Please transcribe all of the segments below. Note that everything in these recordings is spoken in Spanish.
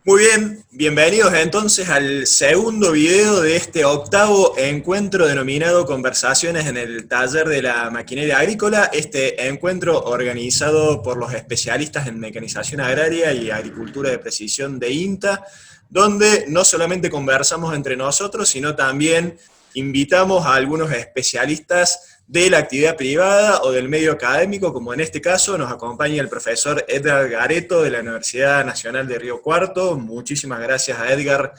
Muy bien, bienvenidos entonces al segundo video de este octavo encuentro denominado Conversaciones en el taller de la maquinaria agrícola. Este encuentro organizado por los especialistas en mecanización agraria y agricultura de precisión de INTA, donde no solamente conversamos entre nosotros, sino también invitamos a algunos especialistas de la actividad privada o del medio académico, como en este caso nos acompaña el profesor Edgar Gareto de la Universidad Nacional de Río Cuarto. Muchísimas gracias a Edgar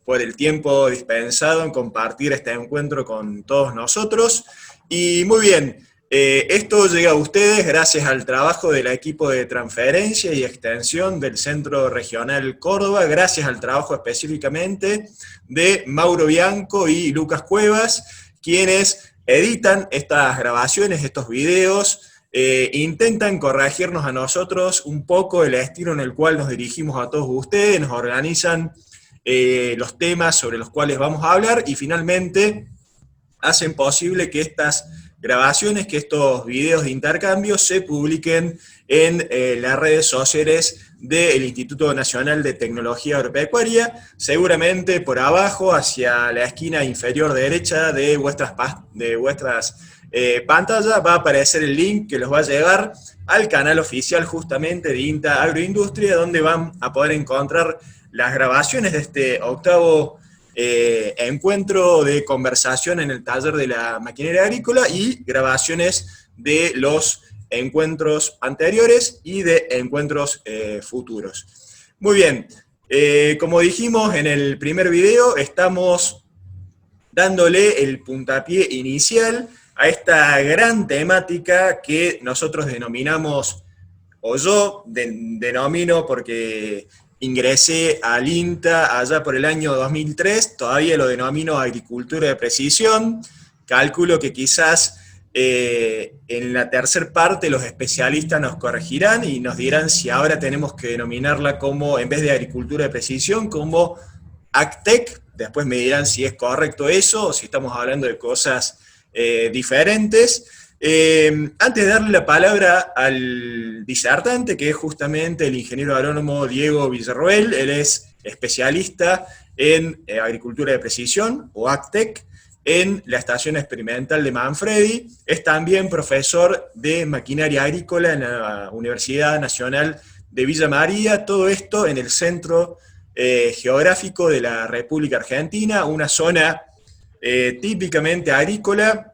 por el tiempo dispensado en compartir este encuentro con todos nosotros. Y muy bien, esto llega a ustedes gracias al trabajo del equipo de transferencia y extensión del Centro Regional Córdoba, gracias al trabajo específicamente de Mauro Bianco y Lucas Cuevas, quienes editan estas grabaciones, estos videos, intentan corregirnos a nosotros un poco el estilo en el cual nos dirigimos a todos ustedes, nos organizan los temas sobre los cuales vamos a hablar y finalmente hacen posible que estas grabaciones, que estos videos de intercambio se publiquen en las redes sociales del Instituto Nacional de Tecnología Agropecuaria, seguramente por abajo, hacia la esquina inferior derecha de vuestras pantallas, va a aparecer el link que los va a llevar al canal oficial justamente de INTA Agroindustria, donde van a poder encontrar las grabaciones de este octavo encuentro de conversación en el taller de la maquinaria agrícola y grabaciones de los encuentros anteriores y de encuentros futuros. Muy bien, como dijimos en el primer video, estamos dándole el puntapié inicial a esta gran temática que nosotros denominamos, o yo denomino porque ingresé al INTA allá por el año 2003, todavía lo denomino agricultura de precisión. Calculo que quizás en la tercera parte los especialistas nos corregirán y nos dirán si ahora tenemos que denominarla como, en vez de agricultura de precisión, como AgTech. Después me dirán si es correcto eso o si estamos hablando de cosas diferentes. Antes de darle la palabra al disertante, que es justamente el ingeniero agrónomo Diego Villarroel, él es especialista en agricultura de precisión, o AgTech, en la Estación Experimental de Manfredi, es también profesor de maquinaria agrícola en la Universidad Nacional de Villa María, todo esto en el centro geográfico de la República Argentina, una zona típicamente agrícola,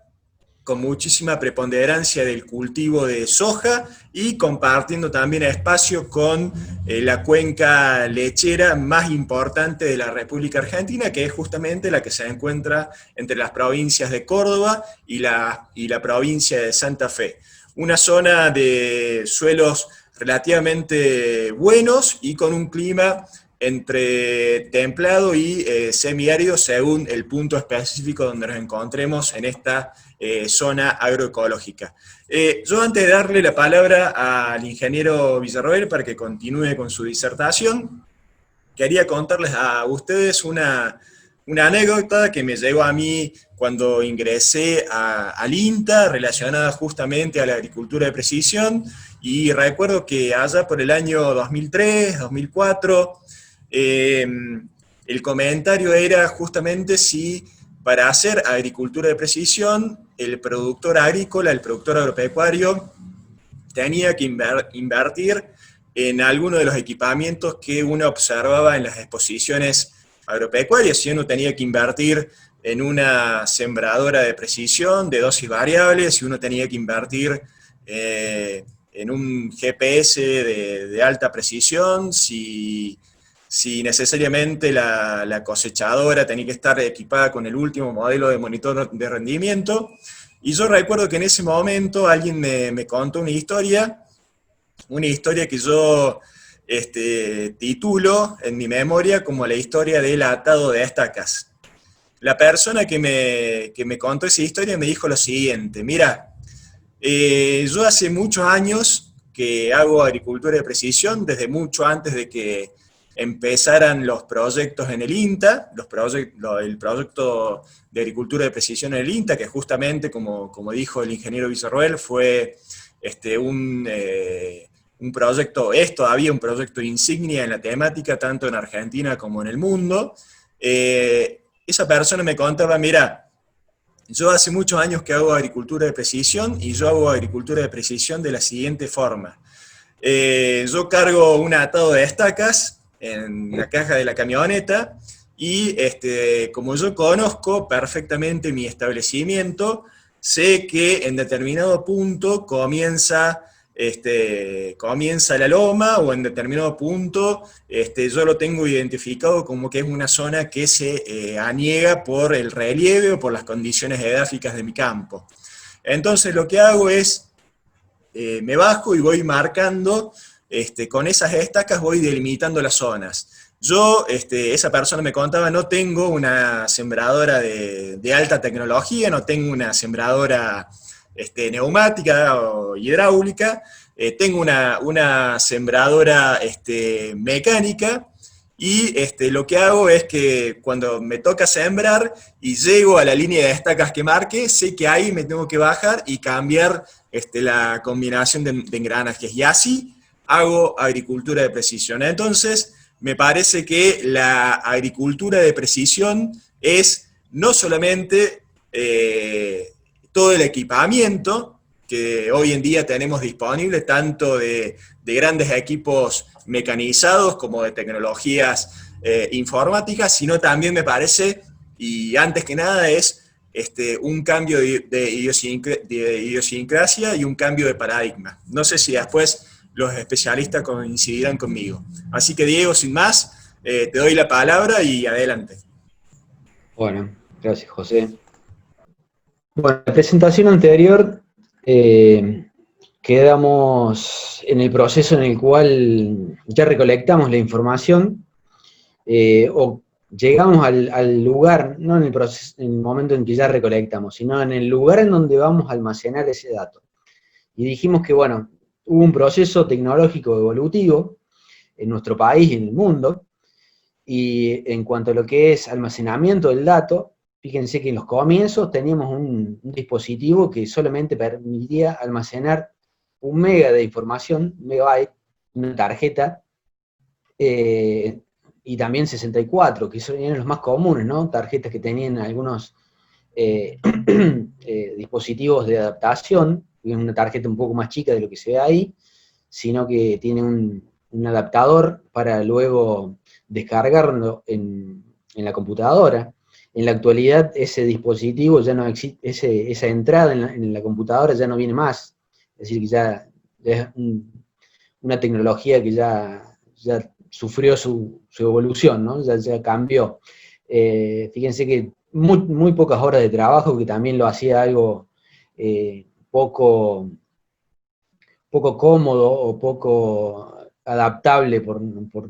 con muchísima preponderancia del cultivo de soja y compartiendo también espacio con la cuenca lechera más importante de la República Argentina, que es justamente la que se encuentra entre las provincias de Córdoba y la provincia de Santa Fe. Una zona de suelos relativamente buenos y con un clima entre templado y semiárido según el punto específico donde nos encontremos en esta zona agroecológica. Yo antes de darle la palabra al ingeniero Villarroel para que continúe con su disertación, quería contarles a ustedes una anécdota que me llegó a mí cuando ingresé al INTA, relacionada justamente a la agricultura de precisión, y recuerdo que allá por el año 2003, 2004, eh, el comentario era justamente si para hacer agricultura de precisión, el productor agrícola, el productor agropecuario, tenía que invertir en alguno de los equipamientos que uno observaba en las exposiciones agropecuarias. Si uno tenía que invertir en una sembradora de precisión, de dosis variables, si uno tenía que invertir en un GPS de alta precisión, si necesariamente la cosechadora tenía que estar equipada con el último modelo de monitor de rendimiento. Y yo recuerdo que en ese momento alguien me contó una historia que yo titulo en mi memoria como la historia del atado de estacas. La persona que me contó esa historia me dijo lo siguiente: mira, yo hace muchos años que hago agricultura de precisión, desde mucho antes de que empezaran los proyectos en el INTA, el proyecto de agricultura de precisión en el INTA, que justamente, como dijo el ingeniero Villarroel, fue un un proyecto, es todavía un proyecto insignia en la temática, tanto en Argentina como en el mundo. Esa persona me contaba, mira, yo hace muchos años que hago agricultura de precisión y yo hago agricultura de precisión de la siguiente forma. Yo cargo un atado de estacas en la caja de la camioneta y como yo conozco perfectamente mi establecimiento, sé que en determinado punto comienza la loma o en determinado punto yo lo tengo identificado como que es una zona que se aniega por el relieve o por las condiciones edáficas de mi campo. Entonces lo que hago es me bajo y voy marcando, con esas estacas voy delimitando las zonas. Yo, esa persona me contaba, no tengo una sembradora de alta tecnología, no tengo una sembradora neumática o hidráulica, tengo una sembradora mecánica, y lo que hago es que cuando me toca sembrar y llego a la línea de estacas que marque, sé que ahí me tengo que bajar y cambiar la combinación de engranajes. Y así hago agricultura de precisión. Entonces, me parece que la agricultura de precisión es no solamente todo el equipamiento que hoy en día tenemos disponible, tanto de grandes equipos mecanizados como de tecnologías informáticas, sino también me parece, y antes que nada, es un cambio de idiosincrasia y un cambio de paradigma. No sé si después los especialistas coincidirán conmigo. Así que, Diego, sin más, te doy la palabra y adelante. Bueno, gracias, José. Bueno, en la presentación anterior quedamos en el proceso en el cual ya recolectamos la información o llegamos al lugar, no en el proceso, en el momento en que ya recolectamos, sino en el lugar en donde vamos a almacenar ese dato. Y dijimos que, bueno, hubo un proceso tecnológico evolutivo en nuestro país y en el mundo, y en cuanto a lo que es almacenamiento del dato, fíjense que en los comienzos teníamos un dispositivo que solamente permitía almacenar 1 mega de información, 1 megabyte, una tarjeta, y también 64, que eran los más comunes, ¿no? Tarjetas que tenían algunos dispositivos de adaptación, que es una tarjeta un poco más chica de lo que se ve ahí, sino que tiene un adaptador para luego descargarlo en la computadora. En la actualidad ese dispositivo ya no existe, esa entrada en la computadora ya no viene más, es decir, que ya es una tecnología que ya sufrió su evolución, ¿no? Ya cambió. Fíjense que muy pocas horas de trabajo, que también lo hacía algo poco cómodo o poco adaptable por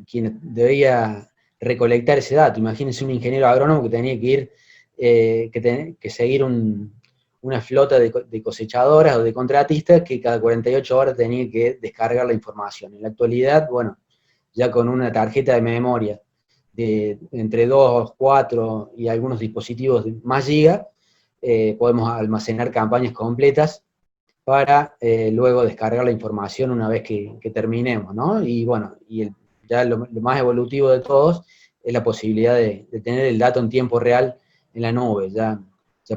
quien debía recolectar ese dato. Imagínense un ingeniero agrónomo que tenía que ir, que seguir una flota de cosechadoras o de contratistas que cada 48 horas tenía que descargar la información. En la actualidad, bueno, ya con una tarjeta de memoria de entre 2, 4 y algunos dispositivos de más giga, podemos almacenar campañas completas para luego descargar la información una vez que terminemos, ¿no? Y bueno, ya lo más evolutivo de todos es la posibilidad de tener el dato en tiempo real en la nube. Ya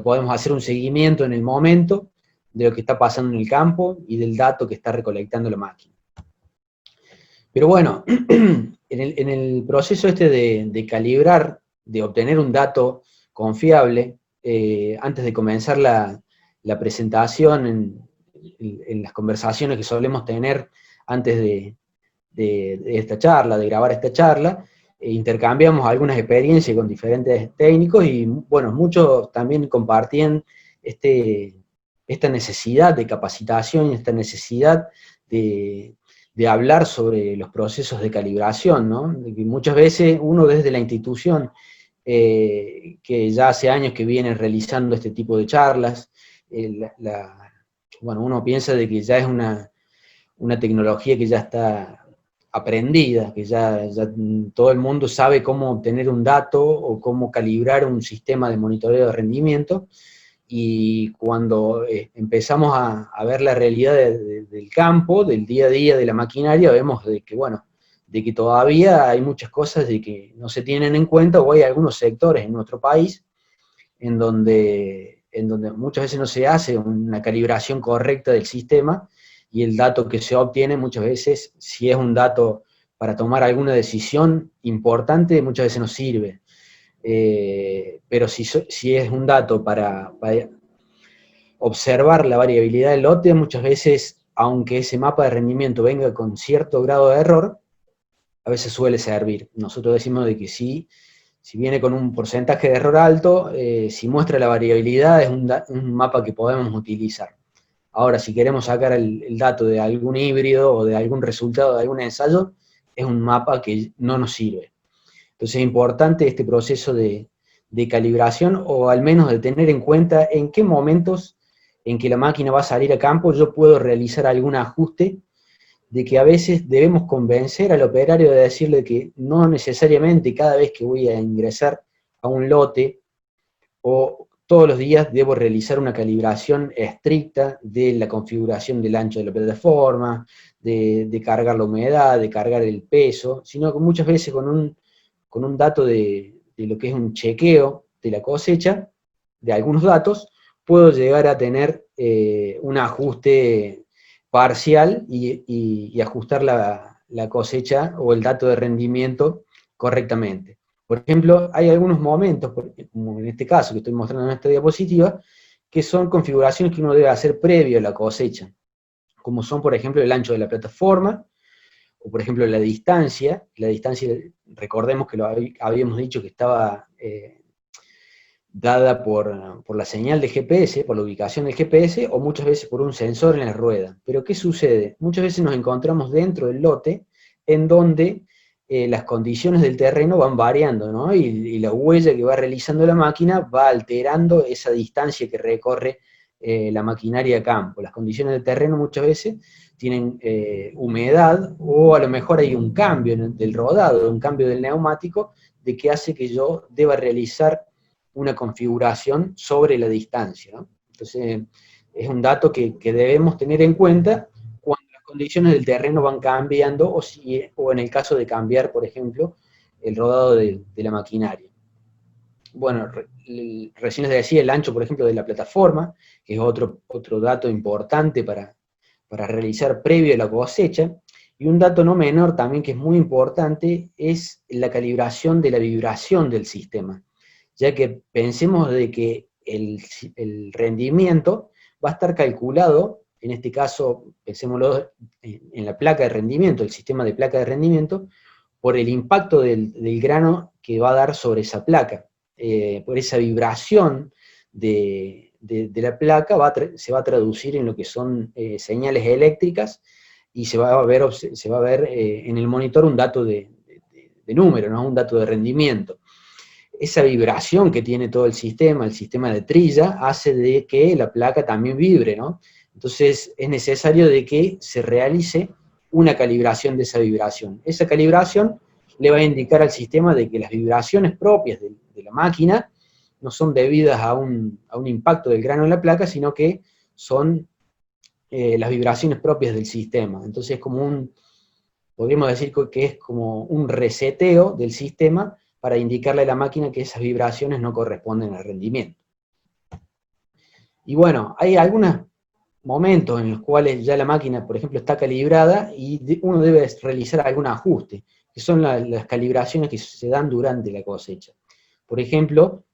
podemos hacer un seguimiento en el momento de lo que está pasando en el campo y del dato que está recolectando la máquina. Pero bueno, en el proceso de calibrar, de obtener un dato confiable, antes de comenzar la presentación en las conversaciones que solemos tener antes de esta charla, de grabar esta charla, intercambiamos algunas experiencias con diferentes técnicos y, bueno, muchos también compartían esta necesidad de capacitación y esta necesidad de hablar sobre los procesos de calibración, ¿no? De que muchas veces uno desde la institución, que ya hace años que viene realizando este tipo de charlas, bueno, uno piensa de que ya es una tecnología que ya está aprendida, que ya todo el mundo sabe cómo obtener un dato o cómo calibrar un sistema de monitoreo de rendimiento, y cuando empezamos a ver la realidad del campo, del día a día de la maquinaria, vemos de que, bueno, de que todavía hay muchas cosas de que no se tienen en cuenta, o hay algunos sectores en nuestro país en donde muchas veces no se hace una calibración correcta del sistema, y el dato que se obtiene muchas veces, si es un dato para tomar alguna decisión importante, muchas veces no sirve. Pero si es un dato para observar la variabilidad del lote, muchas veces, aunque ese mapa de rendimiento venga con cierto grado de error, a veces suele servir. Nosotros decimos de que sí, si viene con un porcentaje de error alto, si muestra la variabilidad, es un mapa que podemos utilizar. Ahora, si queremos sacar el dato de algún híbrido o de algún resultado de algún ensayo, es un mapa que no nos sirve. Entonces es importante este proceso de calibración, o al menos de tener en cuenta en qué momentos en que la máquina va a salir a campo yo puedo realizar algún ajuste, de que a veces debemos convencer al operario de decirle que no necesariamente cada vez que voy a ingresar a un lote o todos los días debo realizar una calibración estricta de la configuración del ancho de la plataforma, de cargar la humedad, de cargar el peso, sino que muchas veces con un dato de lo que es un chequeo de la cosecha, de algunos datos, puedo llegar a tener un ajuste parcial y ajustar la cosecha o el dato de rendimiento correctamente. Por ejemplo, hay algunos momentos, como en este caso que estoy mostrando en esta diapositiva, que son configuraciones que uno debe hacer previo a la cosecha, como son, por ejemplo, el ancho de la plataforma, o por ejemplo la distancia. La distancia, recordemos que lo habíamos dicho que estaba dada por la señal de GPS, por la ubicación del GPS, o muchas veces por un sensor en la rueda. Pero ¿qué sucede? Muchas veces nos encontramos dentro del lote en donde las condiciones del terreno van variando, ¿no? Y la huella que va realizando la máquina va alterando esa distancia que recorre la maquinaria a campo. Las condiciones del terreno muchas veces tienen humedad, o a lo mejor hay un cambio del rodado, un cambio del neumático, de que hace que yo deba realizar una configuración sobre la distancia, ¿no? Entonces, es un dato que debemos tener en cuenta cuando las condiciones del terreno van cambiando, o en el caso de cambiar, por ejemplo, el rodado de la maquinaria. Bueno, recién les decía el ancho, por ejemplo, de la plataforma, que es otro dato importante para realizar previo a la cosecha. Y un dato no menor también que es muy importante es la calibración de la vibración del sistema, ya que pensemos de que el rendimiento va a estar calculado, en este caso, pensémoslo en la placa de rendimiento, el sistema de placa de rendimiento, por el impacto del grano que va a dar sobre esa placa. Por esa vibración de la placa se va a traducir en lo que son señales eléctricas, y se va a ver en el monitor un dato de número, ¿no? Un dato de rendimiento. Esa vibración que tiene todo el sistema de trilla, hace de que la placa también vibre, ¿no? Entonces es necesario de que se realice una calibración de esa vibración. Esa calibración le va a indicar al sistema de que las vibraciones propias de la máquina no son debidas a un impacto del grano en la placa, sino que son las vibraciones propias del sistema. Entonces es como podríamos decir que es como un reseteo del sistema para indicarle a la máquina que esas vibraciones no corresponden al rendimiento. Y bueno, hay algunos momentos en los cuales ya la máquina, por ejemplo, está calibrada y uno debe realizar algún ajuste, que son las calibraciones que se dan durante la cosecha. Por ejemplo,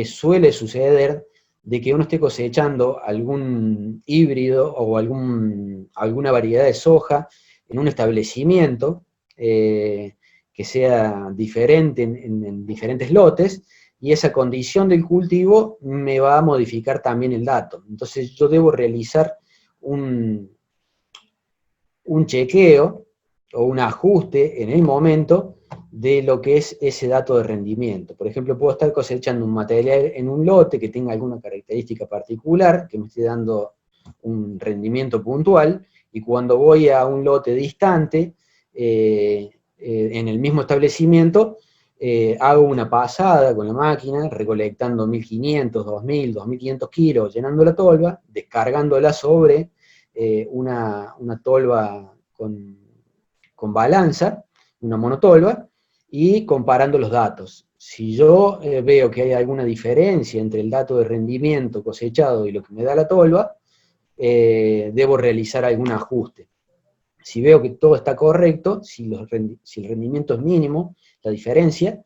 suele suceder de que uno esté cosechando algún híbrido o alguna variedad de soja en un establecimiento que sea diferente en diferentes lotes, y esa condición del cultivo me va a modificar también el dato. Entonces yo debo realizar un chequeo o un ajuste en el momento de lo que es ese dato de rendimiento. Por ejemplo, puedo estar cosechando un material en un lote que tenga alguna característica particular, que me esté dando un rendimiento puntual, y cuando voy a un lote distante, en el mismo establecimiento, hago una pasada con la máquina, recolectando 1500, 2000, 2500 kilos, llenando la tolva, descargándola sobre una tolva con balanza, una monotolva, y comparando los datos. Si yo veo que hay alguna diferencia entre el dato de rendimiento cosechado y lo que me da la tolva, debo realizar algún ajuste. Si veo que todo está correcto, si el rendimiento es mínimo, la diferencia,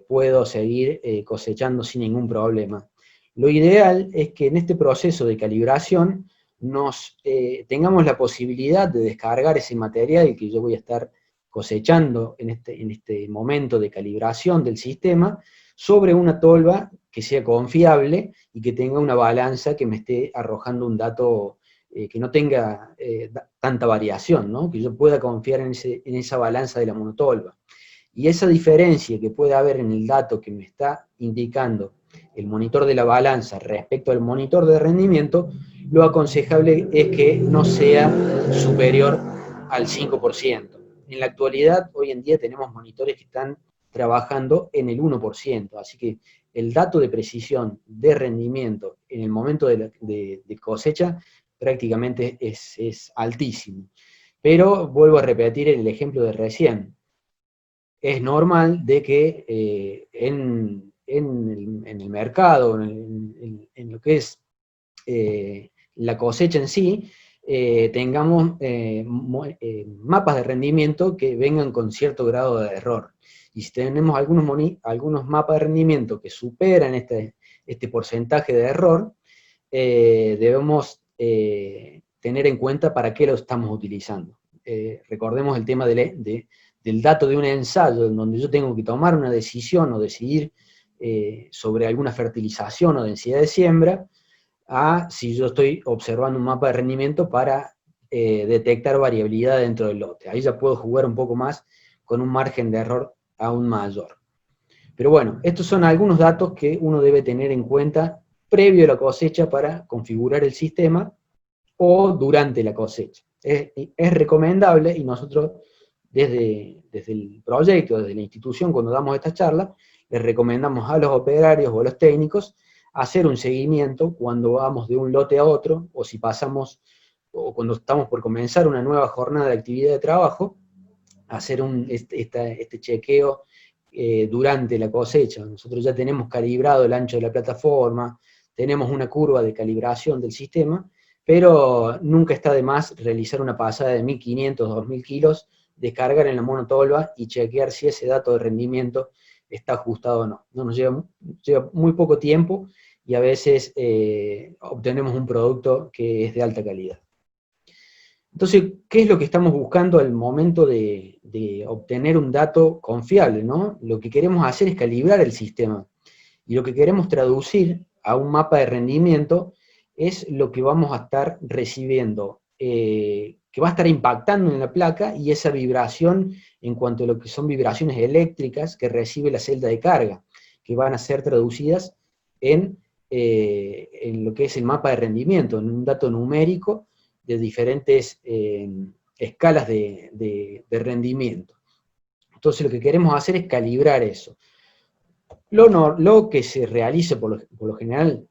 puedo seguir cosechando sin ningún problema. Lo ideal es que en este proceso de calibración tengamos la posibilidad de descargar ese material que yo voy a estar cosechando en este momento de calibración del sistema sobre una tolva que sea confiable y que tenga una balanza que me esté arrojando un dato que no tenga tanta variación, ¿no? Que yo pueda confiar en esa balanza de la monotolva. Y esa diferencia que puede haber en el dato que me está indicando el monitor de la balanza respecto al monitor de rendimiento, lo aconsejable es que no sea superior al 5%. En la actualidad, hoy en día tenemos monitores que están trabajando en el 1%, así que el dato de precisión de rendimiento en el momento de cosecha prácticamente es altísimo. Pero vuelvo a repetir el ejemplo de recién. Es normal de que en el mercado, en lo que es la cosecha en sí, tengamos mapas de rendimiento que vengan con cierto grado de error. Y si tenemos algunos mapas de rendimiento que superan este porcentaje de error, debemos tener en cuenta para qué lo estamos utilizando. Recordemos el tema del dato de un ensayo, en donde yo tengo que tomar una decisión o decidir sobre alguna fertilización o densidad de siembra, a si yo estoy observando un mapa de rendimiento para detectar variabilidad dentro del lote. Ahí ya puedo jugar un poco más con un margen de error aún mayor. Pero bueno, estos son algunos datos que uno debe tener en cuenta previo a la cosecha para configurar el sistema o durante la cosecha. Es recomendable, y nosotros desde el proyecto, desde la institución, cuando damos esta charla, les recomendamos a los operarios o a los técnicos hacer un seguimiento cuando vamos de un lote a otro, o si pasamos, o cuando estamos por comenzar una nueva jornada de actividad de trabajo, hacer este chequeo durante la cosecha. Nosotros ya tenemos calibrado el ancho de la plataforma, tenemos una curva de calibración del sistema, pero nunca está de más realizar una pasada de 1500, 2000 kilos, descargar en la monotolva y chequear si ese dato de rendimiento está ajustado o no. Nos lleva muy poco tiempo y a veces obtenemos un producto que es de alta calidad. Entonces, ¿qué es lo que estamos buscando al momento de obtener un dato confiable, ¿no? Lo que queremos hacer es calibrar el sistema, y lo que queremos traducir a un mapa de rendimiento es lo que vamos a estar recibiendo, que va a estar impactando en la placa, y esa vibración en cuanto a lo que son vibraciones eléctricas que recibe la celda de carga, que van a ser traducidas en lo que es el mapa de rendimiento, en un dato numérico de diferentes escalas de rendimiento. Entonces lo que queremos hacer es calibrar eso. Lo que se realice por lo general,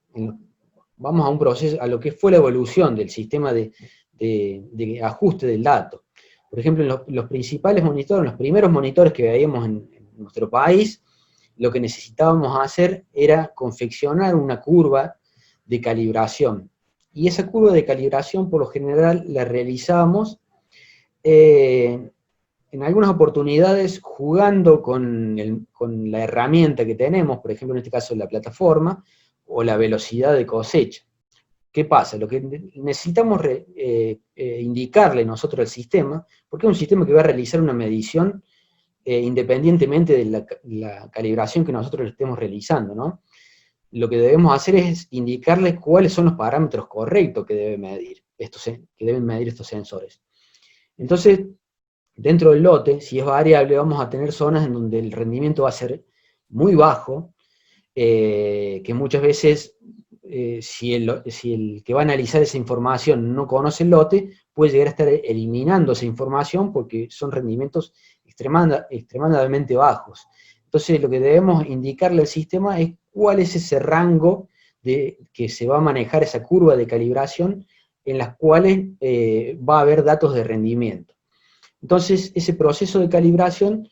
vamos a un proceso, a lo que fue la evolución del sistema de ajuste del dato. Por ejemplo, en los principales monitores, los primeros monitores que veíamos en nuestro país, lo que necesitábamos hacer era confeccionar una curva de calibración. Y esa curva de calibración, por lo general, la realizábamos en algunas oportunidades jugando con la herramienta que tenemos, por ejemplo, en este caso la plataforma, o la velocidad de cosecha. ¿Qué pasa? Lo que necesitamos indicarle nosotros al sistema, porque es un sistema que va a realizar una medición independientemente de la calibración que nosotros le estemos realizando, ¿no? Lo que debemos hacer es indicarle cuáles son los parámetros correctos que deben medir estos sensores. Entonces, dentro del lote, si es variable, vamos a tener zonas en donde el rendimiento va a ser muy bajo, que muchas veces, si el que va a analizar esa información no conoce el lote, puede llegar a estar eliminando esa información porque son rendimientos extremadamente bajos. Entonces lo que debemos indicarle al sistema es cuál es ese rango que se va a manejar esa curva de calibración en las cuales va a haber datos de rendimiento. Entonces ese proceso de calibración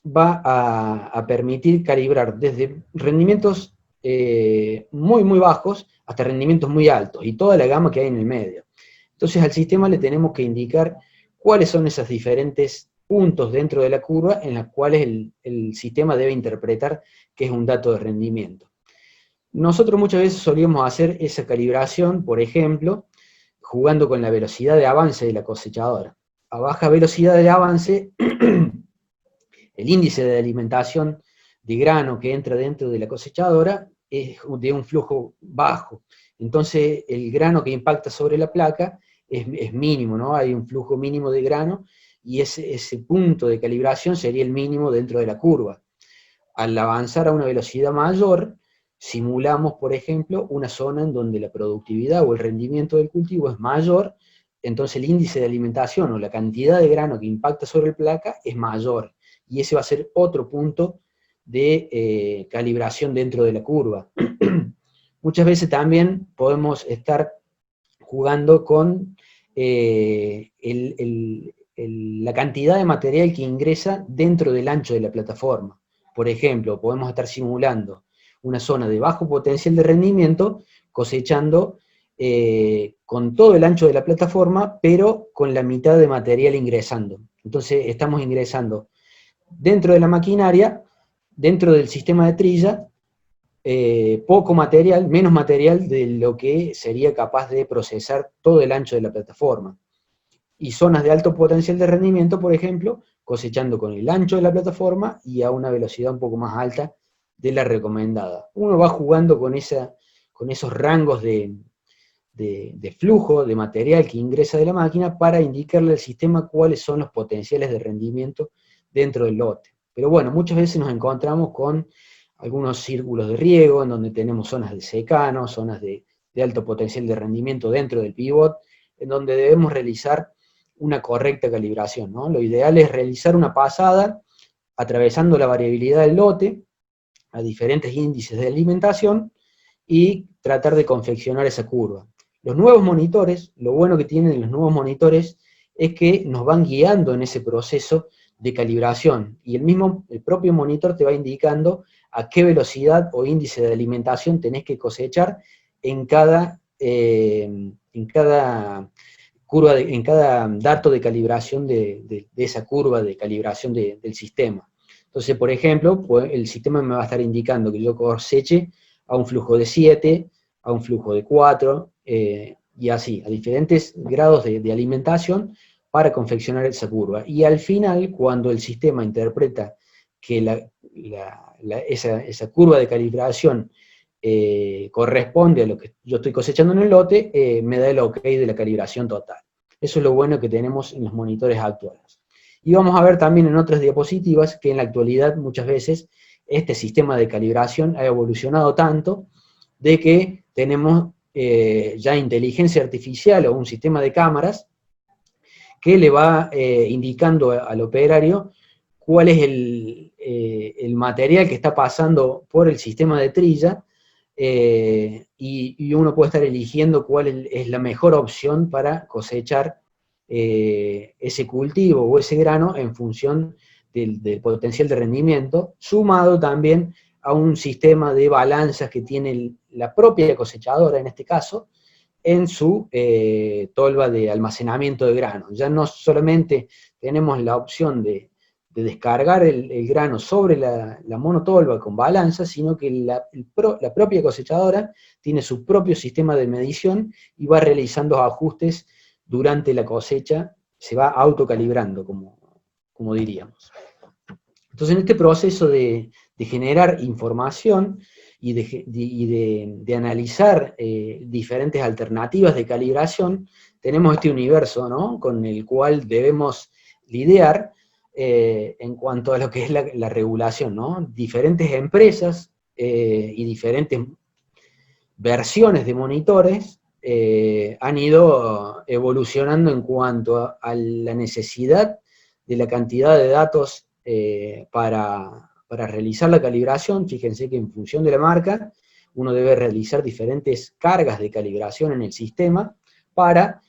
va a permitir calibrar desde rendimientos muy bajos hasta rendimientos muy altos, y toda la gama que hay en el medio. Entonces al sistema le tenemos que indicar cuáles son esos diferentes puntos dentro de la curva en las cuales el sistema debe interpretar que es un dato de rendimiento. Nosotros muchas veces solíamos hacer esa calibración, por ejemplo, jugando con la velocidad de avance de la cosechadora. A baja velocidad de avance, el índice de alimentación de grano que entra dentro de la cosechadora es de un flujo bajo. Entonces el grano que impacta sobre la placa es mínimo, ¿no? Hay un flujo mínimo de grano, y ese punto de calibración sería el mínimo dentro de la curva. Al avanzar a una velocidad mayor, simulamos, por ejemplo, una zona en donde la productividad o el rendimiento del cultivo es mayor, entonces el índice de alimentación o la cantidad de grano que impacta sobre la placa es mayor, y ese va a ser otro punto de calibración dentro de la curva. Muchas veces también podemos estar jugando con la cantidad de material que ingresa dentro del ancho de la plataforma. Por ejemplo, podemos estar simulando una zona de bajo potencial de rendimiento, cosechando con todo el ancho de la plataforma, pero con la mitad de material ingresando. Entonces estamos ingresando dentro de la maquinaria, dentro del sistema de trilla, poco material, menos material de lo que sería capaz de procesar todo el ancho de la plataforma. Y zonas de alto potencial de rendimiento, por ejemplo, cosechando con el ancho de la plataforma y a una velocidad un poco más alta de la recomendada. Uno va jugando con esos rangos de flujo de material que ingresa de la máquina para indicarle al sistema cuáles son los potenciales de rendimiento dentro del lote. Pero bueno, muchas veces nos encontramos con algunos círculos de riego, en donde tenemos zonas de secano, zonas de alto potencial de rendimiento dentro del pivot, en donde debemos realizar una correcta calibración, ¿no? Lo ideal es realizar una pasada atravesando la variabilidad del lote a diferentes índices de alimentación y tratar de confeccionar esa curva. Los nuevos monitores, lo bueno que tienen los nuevos monitores es que nos van guiando en ese proceso de calibración, y el propio monitor te va indicando a qué velocidad o índice de alimentación tenés que cosechar en cada curva, en cada dato de calibración de esa curva de calibración del sistema. Entonces, por ejemplo, pues, el sistema me va a estar indicando que yo coseche a un flujo de 7, a un flujo de 4, y así, a diferentes grados de alimentación para confeccionar esa curva. Y al final, cuando el sistema interpreta que esa curva de calibración corresponde a lo que yo estoy cosechando en el lote, me da el ok de la calibración total. Eso es lo bueno que tenemos en los monitores actuales. Y vamos a ver también en otras diapositivas que en la actualidad muchas veces este sistema de calibración ha evolucionado tanto de que tenemos ya inteligencia artificial o un sistema de cámaras que le va indicando al operario cuál es el material que está pasando por el sistema de trilla, y uno puede estar eligiendo cuál es la mejor opción para cosechar ese cultivo o ese grano en función del potencial de rendimiento, sumado también a un sistema de balanzas que tiene la propia cosechadora, en este caso, en su tolva de almacenamiento de grano. Ya no solamente tenemos la opción de descargar el grano sobre la monotolva con balanza, sino que la propia cosechadora tiene su propio sistema de medición y va realizando ajustes durante la cosecha, se va autocalibrando, como diríamos. Entonces, en este proceso de generar información y de analizar diferentes alternativas de calibración, tenemos este universo, ¿no?, con el cual debemos lidiar en cuanto a lo que es la regulación, ¿no? Diferentes empresas y diferentes versiones de monitores han ido evolucionando en cuanto a la necesidad de la cantidad de datos para realizar la calibración, fíjense que en función de la marca, uno debe realizar diferentes cargas de calibración en el sistema para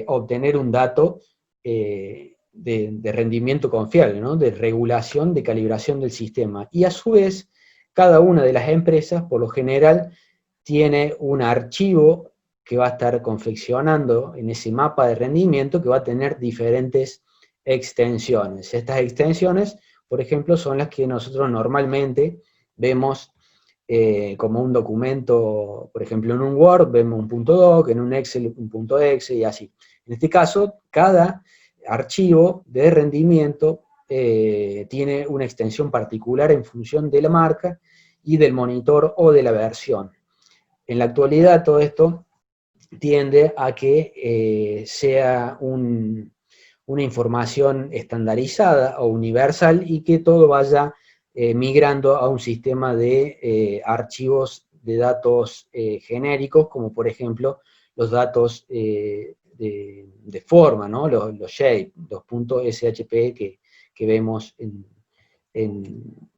obtener un dato de rendimiento confiable, ¿no? De regulación, de calibración del sistema. Y a su vez, cada una de las empresas, por lo general, tiene un archivo que va a estar confeccionando en ese mapa de rendimiento que va a tener diferentes extensiones. Estas extensiones, por ejemplo, son las que nosotros normalmente vemos como un documento, por ejemplo, en un Word vemos un .doc, en un Excel un .exe y así. En este caso, cada archivo de rendimiento tiene una extensión particular en función de la marca y del monitor o de la versión. En la actualidad todo esto tiende a que sea una información estandarizada o universal y que todo vaya migrando a un sistema de archivos de datos genéricos, como por ejemplo los datos de forma, ¿no? Los shape, los .shp que vemos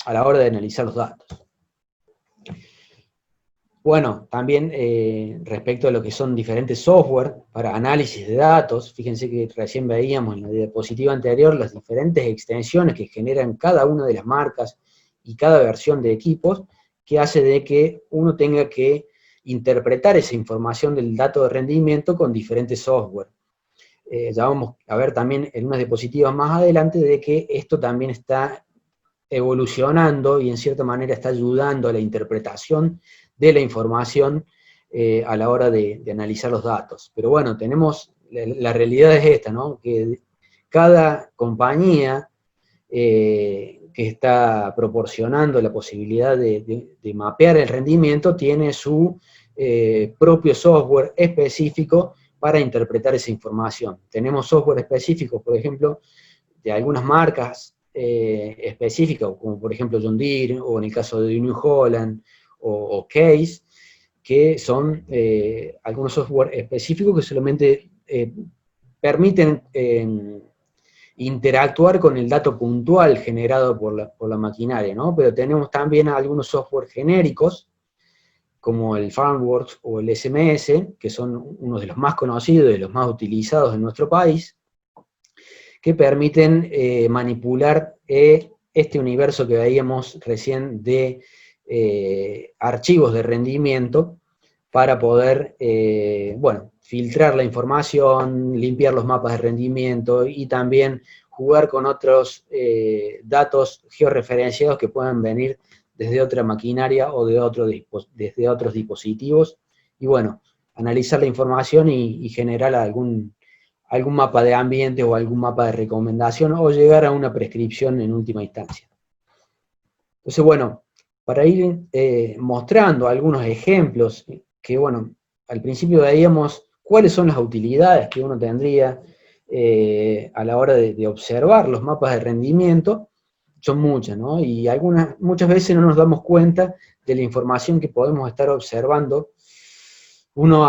a la hora de analizar los datos. Bueno, también respecto a lo que son diferentes software para análisis de datos, fíjense que recién veíamos en la diapositiva anterior las diferentes extensiones que generan cada una de las marcas y cada versión de equipos, que hace de que uno tenga que interpretar esa información del dato de rendimiento con diferentes software. Ya vamos a ver también en unas diapositivas más adelante de que esto también está evolucionando y en cierta manera está ayudando a la interpretación de la información a la hora de analizar los datos. Pero bueno, la realidad es esta, ¿no? Que cada compañía que está proporcionando la posibilidad de mapear el rendimiento tiene su propio software específico para interpretar esa información. Tenemos software específicos, por ejemplo, de algunas marcas específicas, como por ejemplo John Deere, o en el caso de New Holland, o Case, que son algunos software específicos que solamente permiten interactuar con el dato puntual generado por la maquinaria, ¿no? Pero tenemos también algunos software genéricos, como el FarmWorks o el SMS, que son uno de los más conocidos y de los más utilizados en nuestro país, que permiten manipular este universo que veíamos recién de archivos de rendimiento para poder, bueno, filtrar la información, limpiar los mapas de rendimiento y también jugar con otros datos georreferenciados que puedan venir desde otra maquinaria o desde otros dispositivos. Y bueno, analizar la información y generar algún mapa de ambiente o algún mapa de recomendación o llegar a una prescripción en última instancia. Entonces, bueno, para ir mostrando algunos ejemplos que, bueno, al principio veíamos cuáles son las utilidades que uno tendría a la hora de observar los mapas de rendimiento, son muchas, ¿no? Y muchas veces no nos damos cuenta de la información que podemos estar observando. Uno,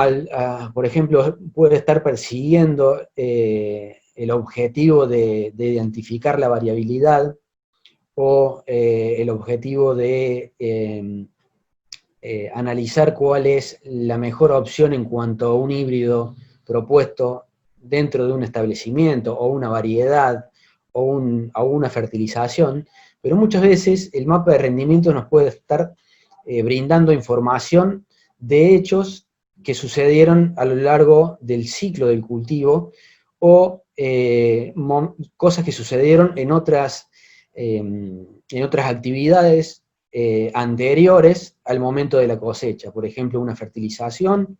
por ejemplo, puede estar persiguiendo el objetivo de identificar la variabilidad o el objetivo de analizar cuál es la mejor opción en cuanto a un híbrido propuesto dentro de un establecimiento o una variedad o una fertilización, pero muchas veces el mapa de rendimiento nos puede estar brindando información de hechos que sucedieron a lo largo del ciclo del cultivo o cosas que sucedieron en otras actividades anteriores al momento de la cosecha, por ejemplo una fertilización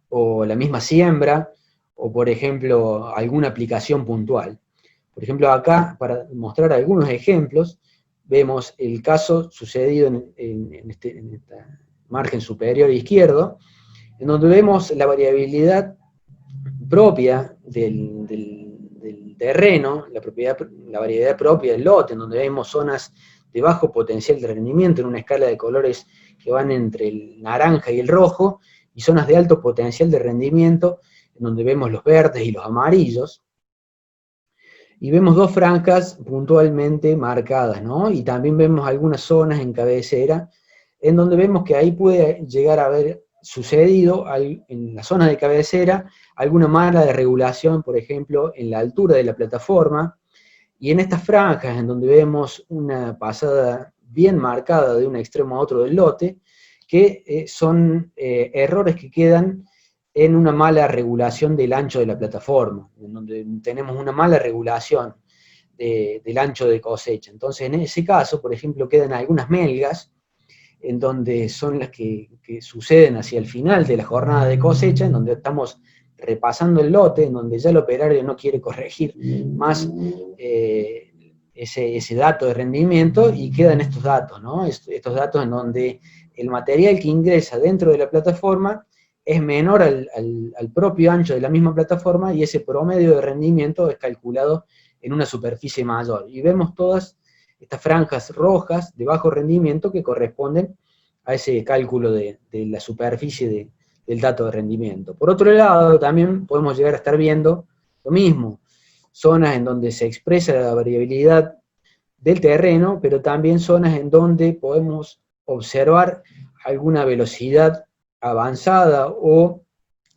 o la misma siembra o por ejemplo alguna aplicación puntual. Por ejemplo acá, para mostrar algunos ejemplos, vemos el caso sucedido en esta margen superior izquierdo, en donde vemos la variabilidad propia del terreno, la variedad propia del lote, en donde vemos zonas de bajo potencial de rendimiento en una escala de colores que van entre el naranja y el rojo, y zonas de alto potencial de rendimiento, en donde vemos los verdes y los amarillos. y vemos dos franjas puntualmente marcadas, ¿no? Y también vemos algunas zonas en cabecera, en donde vemos que ahí puede llegar a haber sucedido en la zona de cabecera alguna mala regulación, por ejemplo, en la altura de la plataforma, y en estas franjas en donde vemos una pasada bien marcada de un extremo a otro del lote, que son errores que quedan en una mala regulación del ancho de la plataforma, en donde tenemos una mala regulación del ancho de cosecha. Entonces, en ese caso, por ejemplo, quedan algunas melgas, en donde son las que suceden hacia el final de la jornada de cosecha, en donde estamos repasando el lote, en donde ya el operario no quiere corregir más ese dato de rendimiento, y quedan estos datos, ¿no? Estos datos en donde el material que ingresa dentro de la plataforma es menor al propio ancho de la misma plataforma, y ese promedio de rendimiento es calculado en una superficie mayor. Y vemos todas estas franjas rojas de bajo rendimiento que corresponden a ese cálculo de la superficie del dato de rendimiento. Por otro lado, también podemos llegar a estar viendo lo mismo, zonas en donde se expresa la variabilidad del terreno, pero también zonas en donde podemos observar alguna velocidad avanzada o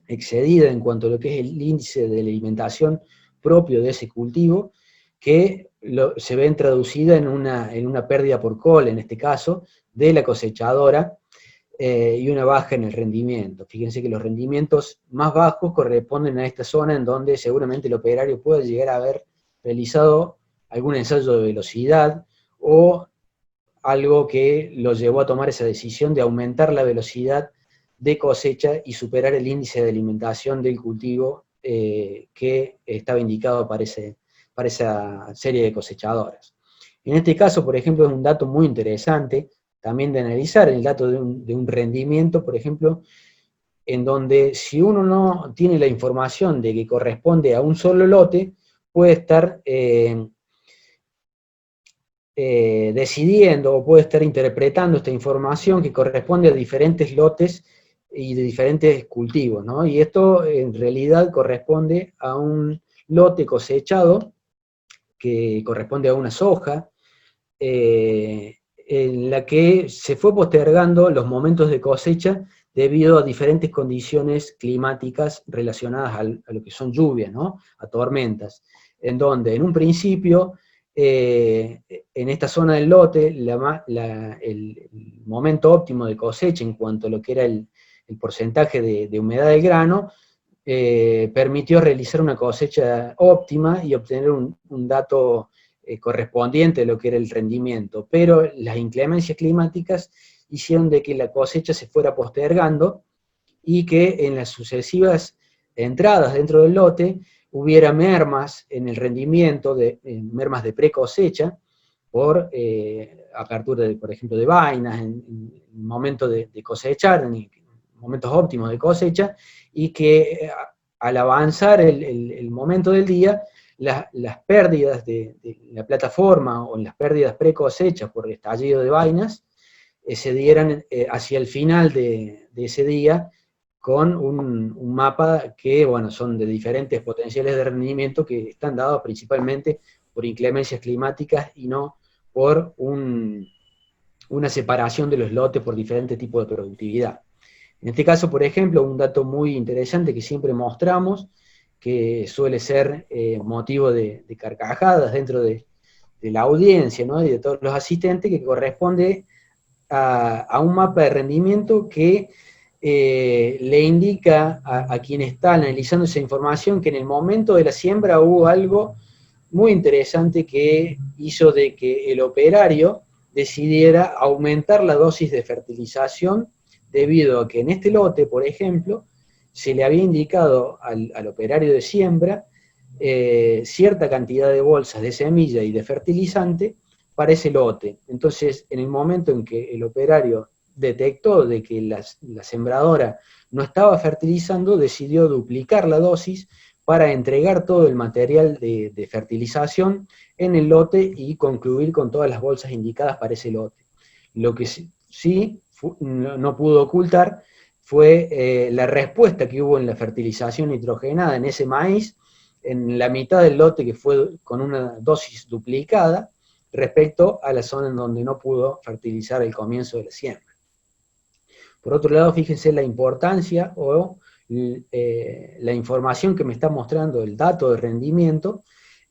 excedida en cuanto a lo que es el índice de alimentación propio de ese cultivo, que se ven traducida en una pérdida por col, en este caso, de la cosechadora, y una baja en el rendimiento. Fíjense que los rendimientos más bajos corresponden a esta zona en donde seguramente el operario puede llegar a haber realizado algún ensayo de velocidad o algo que lo llevó a tomar esa decisión de aumentar la velocidad de cosecha y superar el índice de alimentación del cultivo que estaba indicado para esa serie de cosechadoras. En este caso, por ejemplo, es un dato muy interesante también de analizar, el dato de un rendimiento, por ejemplo, en donde si uno no tiene la información de que corresponde a un solo lote, puede estar decidiendo o puede estar interpretando esta información que corresponde a diferentes lotes y de diferentes cultivos, ¿no? Y esto en realidad corresponde a un lote cosechado que corresponde a una soja, en la que se fue postergando los momentos de cosecha debido a diferentes condiciones climáticas relacionadas a lo que son lluvias, ¿no? A tormentas, en donde en un principio, en esta zona del lote, el momento óptimo de cosecha en cuanto a lo que era el porcentaje de humedad del grano, permitió realizar una cosecha óptima y obtener un dato correspondiente a lo que era el rendimiento, pero las inclemencias climáticas hicieron de que la cosecha se fuera postergando y que en las sucesivas entradas dentro del lote hubiera mermas en el rendimiento, mermas de pre-cosecha, por apertura, por ejemplo, de vainas, en el momento de cosechar, en momentos óptimos de cosecha, y que al avanzar el momento del día, las pérdidas de la plataforma o las pérdidas pre-cosecha por estallido de vainas se dieran hacia el final de ese día con un mapa que, bueno, son de diferentes potenciales de rendimiento que están dados principalmente por inclemencias climáticas y no por una separación de los lotes por diferentes tipos de productividad. En este caso, por ejemplo, un dato muy interesante que siempre mostramos, que suele ser motivo de carcajadas dentro de la audiencia, ¿no? Y de todos los asistentes, que corresponde a un mapa de rendimiento que le indica a quien está analizando esa información que en el momento de la siembra hubo algo muy interesante que hizo de que el operario decidiera aumentar la dosis de fertilización, debido a que en este lote, por ejemplo, se le había indicado al operario de siembra cierta cantidad de bolsas de semilla y de fertilizante para ese lote. Entonces, en el momento en que el operario detectó de que la sembradora no estaba fertilizando, decidió duplicar la dosis para entregar todo el material de fertilización en el lote y concluir con todas las bolsas indicadas para ese lote. Lo que sí no pudo ocultar fue la respuesta que hubo en la fertilización nitrogenada en ese maíz, en la mitad del lote que fue con una dosis duplicada respecto a la zona en donde no pudo fertilizar el comienzo de la siembra. Por otro lado, fíjense la importancia o la información que me está mostrando el dato de rendimiento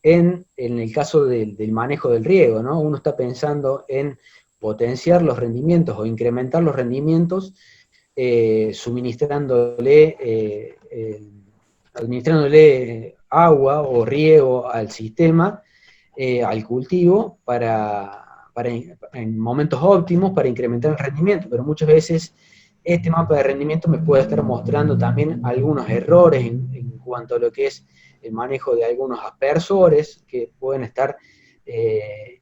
en el caso del manejo del riego, ¿no? Uno está pensando en potenciar los rendimientos o incrementar los rendimientos administrándole agua o riego al sistema, al cultivo, en momentos óptimos para incrementar el rendimiento, pero muchas veces este mapa de rendimiento me puede estar mostrando también algunos errores en cuanto a lo que es el manejo de algunos aspersores que pueden estar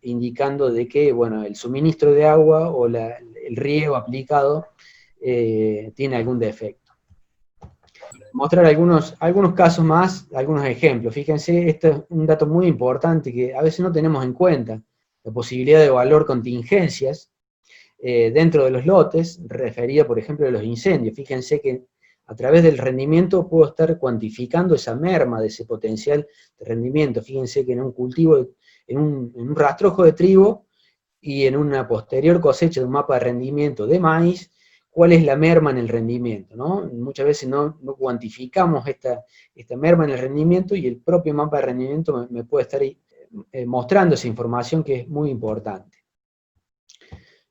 indicando de que, bueno, el suministro de agua o el riego aplicado tiene algún defecto. Mostrar algunos casos más, algunos ejemplos. Fíjense, este es un dato muy importante que a veces no tenemos en cuenta, la posibilidad de evaluar contingencias dentro de los lotes, referida por ejemplo a los incendios. Fíjense que a través del rendimiento puedo estar cuantificando esa merma de ese potencial de rendimiento. Fíjense que en un cultivo, en un rastrojo de trigo y en una posterior cosecha de un mapa de rendimiento de maíz, cuál es la merma en el rendimiento, ¿no? Muchas veces no cuantificamos esta merma en el rendimiento y el propio mapa de rendimiento me puede estar mostrando esa información que es muy importante.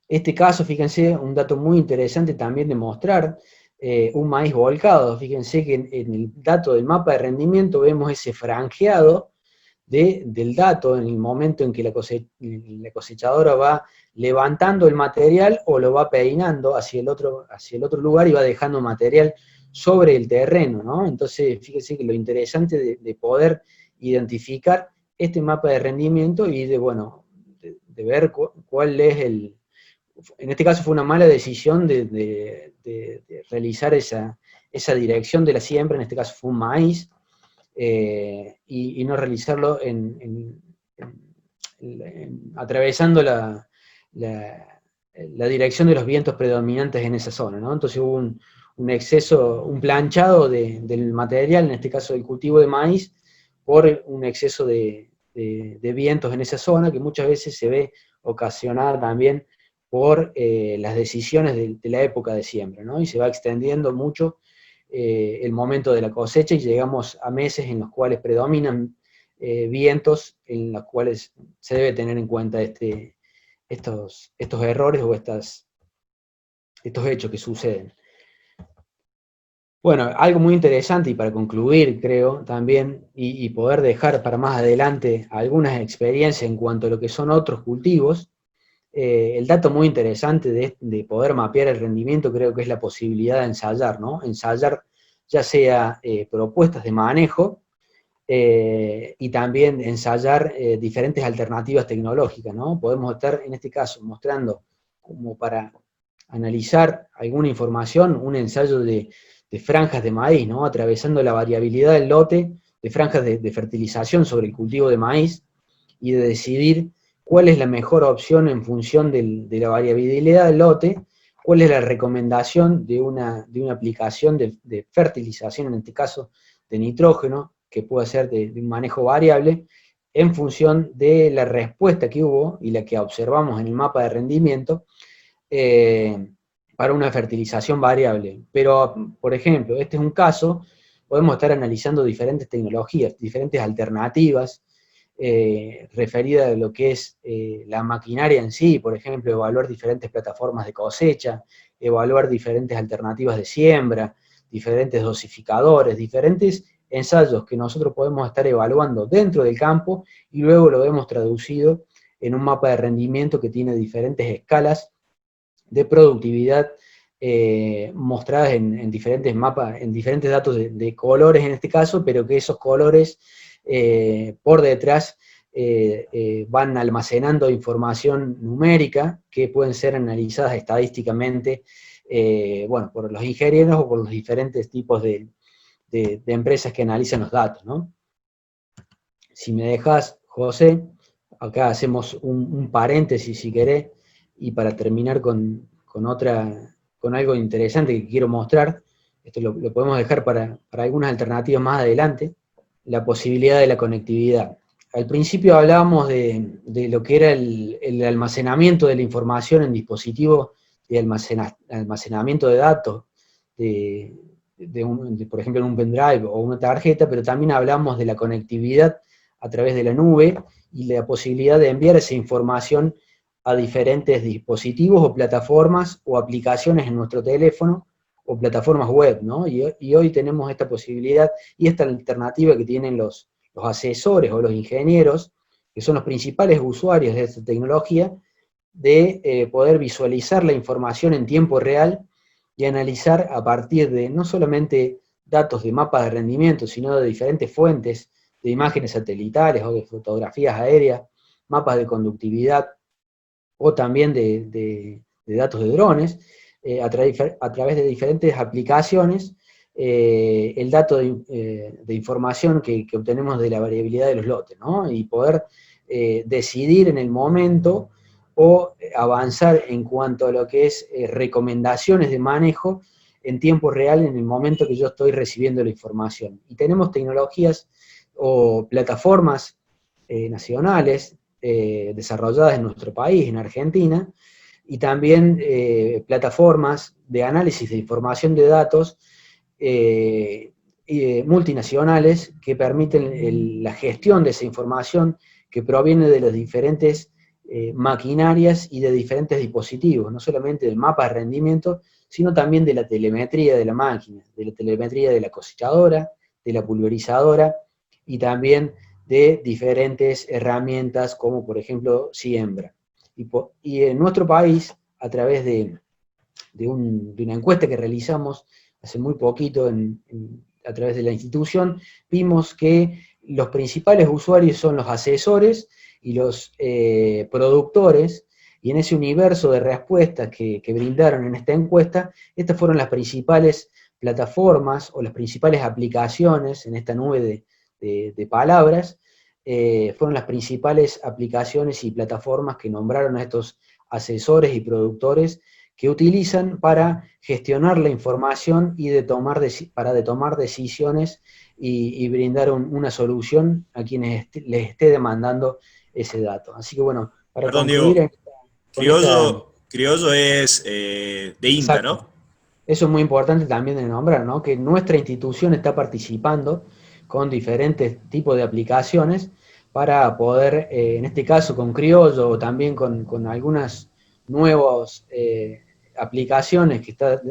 Este caso, fíjense, un dato muy interesante también de mostrar un maíz volcado. Fíjense que en el dato del mapa de rendimiento vemos ese franjeado del dato en el momento en que la cosechadora va levantando el material o lo va peinando hacia el otro lugar y va dejando material sobre el terreno, ¿no? Entonces, fíjense que lo interesante de poder identificar este mapa de rendimiento y de ver cuál es en este caso fue una mala decisión de realizar esa dirección de la siembra, en este caso fue un maíz, y no realizarlo atravesando la dirección de los vientos predominantes en esa zona, ¿no? Entonces hubo un exceso, un planchado del material, en este caso del cultivo de maíz, por un exceso de vientos en esa zona, que muchas veces se ve ocasionada también por las decisiones de la época de siembra, ¿no? Y se va extendiendo mucho el momento de la cosecha y llegamos a meses en los cuales predominan vientos en los cuales se debe tener en cuenta estos errores o estos hechos que suceden. Bueno, algo muy interesante y para concluir, creo, también, y poder dejar para más adelante algunas experiencias en cuanto a lo que son otros cultivos, el dato muy interesante de poder mapear el rendimiento creo que es la posibilidad de ensayar, ¿no? Ensayar ya sea propuestas de manejo y también ensayar diferentes alternativas tecnológicas, ¿no? Podemos estar, en este caso, mostrando como para analizar alguna información, un ensayo de franjas de maíz, ¿no? Atravesando la variabilidad del lote de franjas de fertilización sobre el cultivo de maíz y de decidir cuál es la mejor opción en función de la variabilidad del lote, cuál es la recomendación de una aplicación de fertilización, en este caso de nitrógeno, que puede ser de un manejo variable, en función de la respuesta que hubo y la que observamos en el mapa de rendimiento para una fertilización variable. Pero, por ejemplo, este es un caso, podemos estar analizando diferentes tecnologías, diferentes alternativas, referida a lo que es la maquinaria en sí, por ejemplo, evaluar diferentes plataformas de cosecha, evaluar diferentes alternativas de siembra, diferentes dosificadores, diferentes ensayos que nosotros podemos estar evaluando dentro del campo y luego lo vemos traducido en un mapa de rendimiento que tiene diferentes escalas de productividad mostradas en diferentes mapas, en diferentes datos de colores en este caso, pero que esos colores por detrás van almacenando información numérica que pueden ser analizadas estadísticamente por los ingenieros o por los diferentes tipos de empresas que analizan los datos, ¿no? Si me dejas, José, acá hacemos un paréntesis si querés, y para terminar con algo interesante que quiero mostrar, esto lo podemos dejar para algunas alternativas más adelante. la posibilidad de la conectividad. Al principio hablábamos de lo que era el almacenamiento de la información en dispositivos de almacenamiento de datos, por ejemplo en un pendrive o una tarjeta, pero también hablamos de la conectividad a través de la nube y la posibilidad de enviar esa información a diferentes dispositivos o plataformas o aplicaciones en nuestro teléfono o plataformas web, ¿no? Y hoy tenemos esta posibilidad y esta alternativa que tienen los asesores o los ingenieros, que son los principales usuarios de esta tecnología, de poder visualizar la información en tiempo real y analizar a partir de no solamente datos de mapas de rendimiento, sino de diferentes fuentes de imágenes satelitales o de fotografías aéreas, mapas de conductividad o también de datos de drones, a través de diferentes aplicaciones, el dato de información que obtenemos de la variabilidad de los lotes, ¿no? Y poder decidir en el momento o avanzar en cuanto a lo que es recomendaciones de manejo en tiempo real en el momento que yo estoy recibiendo la información. Y tenemos tecnologías o plataformas nacionales desarrolladas en nuestro país, en Argentina, y también plataformas de análisis de información de datos multinacionales que permiten la gestión de esa información que proviene de las diferentes maquinarias y de diferentes dispositivos, no solamente del mapa de rendimiento, sino también de la telemetría de la máquina, de la telemetría de la cosechadora, de la pulverizadora y también de diferentes herramientas como por ejemplo siembra. Y en nuestro país, a través de una encuesta que realizamos hace muy poquito a través de la institución, vimos que los principales usuarios son los asesores y los productores, y en ese universo de respuestas que brindaron en esta encuesta, estas fueron las principales plataformas o las principales aplicaciones en esta nube de palabras, fueron las principales aplicaciones y plataformas que nombraron a estos asesores y productores que utilizan para gestionar la información y para tomar decisiones y brindar una solución a quienes les esté demandando ese dato. Así que bueno, para Perdón, concluir Diego. con esta... Criollo es de INTA, Exacto. ¿no? Eso es muy importante también de nombrar, ¿no? Que nuestra institución está participando con diferentes tipos de aplicaciones para poder, en este caso con Criollo o también con algunas nuevas aplicaciones que está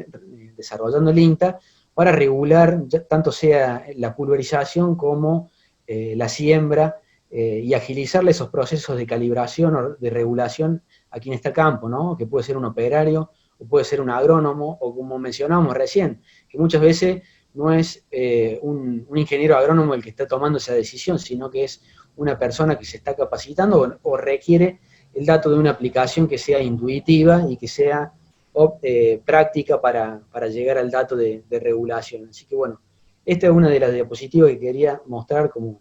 desarrollando el INTA, para regular tanto sea la pulverización como la siembra y agilizarle esos procesos de calibración o de regulación a quien está a campo, ¿no? Que puede ser un operario, o puede ser un agrónomo, o como mencionábamos recién, que muchas veces no es un ingeniero agrónomo el que está tomando esa decisión, sino que es una persona que se está capacitando o requiere el dato de una aplicación que sea intuitiva y que sea práctica para llegar al dato de regulación. Así que bueno, esta es una de las diapositivas que quería mostrar como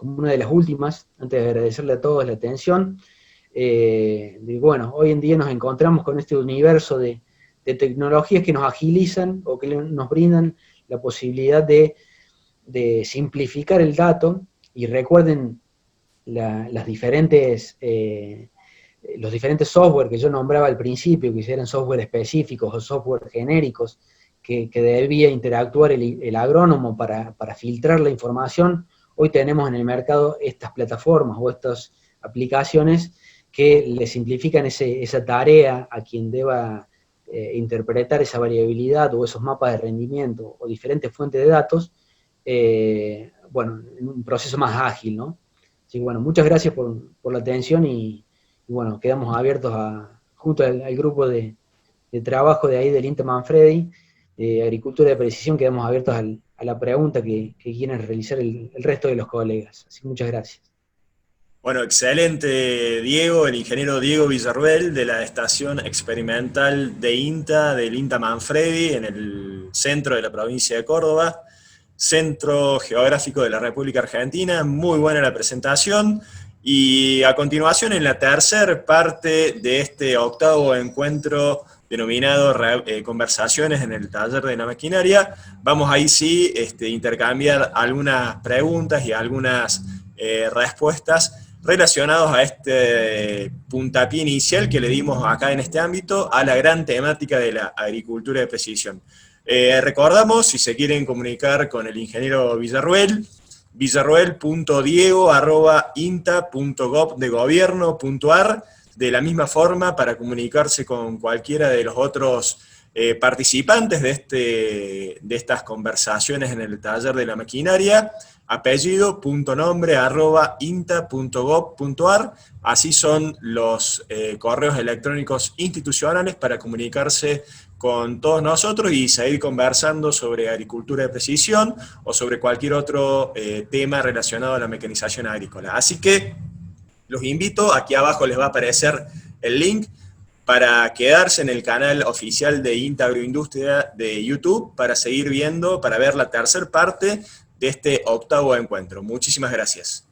una de las últimas, antes de agradecerle a todos la atención. Bueno, hoy en día nos encontramos con este universo de tecnologías que nos agilizan o que nos brindan la posibilidad de simplificar el dato, y recuerden los diferentes software que yo nombraba al principio, que eran software específicos o software genéricos, que debía interactuar el agrónomo para filtrar la información. Hoy tenemos en el mercado estas plataformas o estas aplicaciones que le simplifican esa tarea a quien deba interpretar esa variabilidad o esos mapas de rendimiento o diferentes fuentes de datos, bueno, en un proceso más ágil, ¿no? Así que bueno, muchas gracias por la atención y bueno, quedamos abiertos junto al grupo de trabajo de ahí del INTA Manfredi, de Agricultura de Precisión, quedamos abiertos a la pregunta que quieran realizar el resto de los colegas. Así que muchas gracias. Bueno, excelente, Diego, el ingeniero Diego Villarruel de la estación experimental de INTA, del INTA Manfredi, en el centro de la provincia de Córdoba, centro geográfico de la República Argentina. Muy buena la presentación. Y a continuación, en la tercera parte de este octavo encuentro denominado Conversaciones en el taller de la maquinaria, vamos ahí sí intercambiar algunas preguntas y algunas respuestas relacionados a este puntapié inicial que le dimos acá en este ámbito a la gran temática de la agricultura de precisión. Recordamos, si se quieren comunicar con el ingeniero Villarruel, villarruel.diego@inta.gov.ar. De la misma forma, para comunicarse con cualquiera de los otros participantes de estas conversaciones en el taller de la maquinaria, apellido.nombre@inta.gov.ar. Así son los correos electrónicos institucionales para comunicarse con todos nosotros y seguir conversando sobre agricultura de precisión o sobre cualquier otro tema relacionado a la mecanización agrícola. Así que los invito, aquí abajo les va a aparecer el link para quedarse en el canal oficial de INTA Agroindustria de YouTube para seguir viendo, para ver la tercera parte de este octavo encuentro. Muchísimas gracias.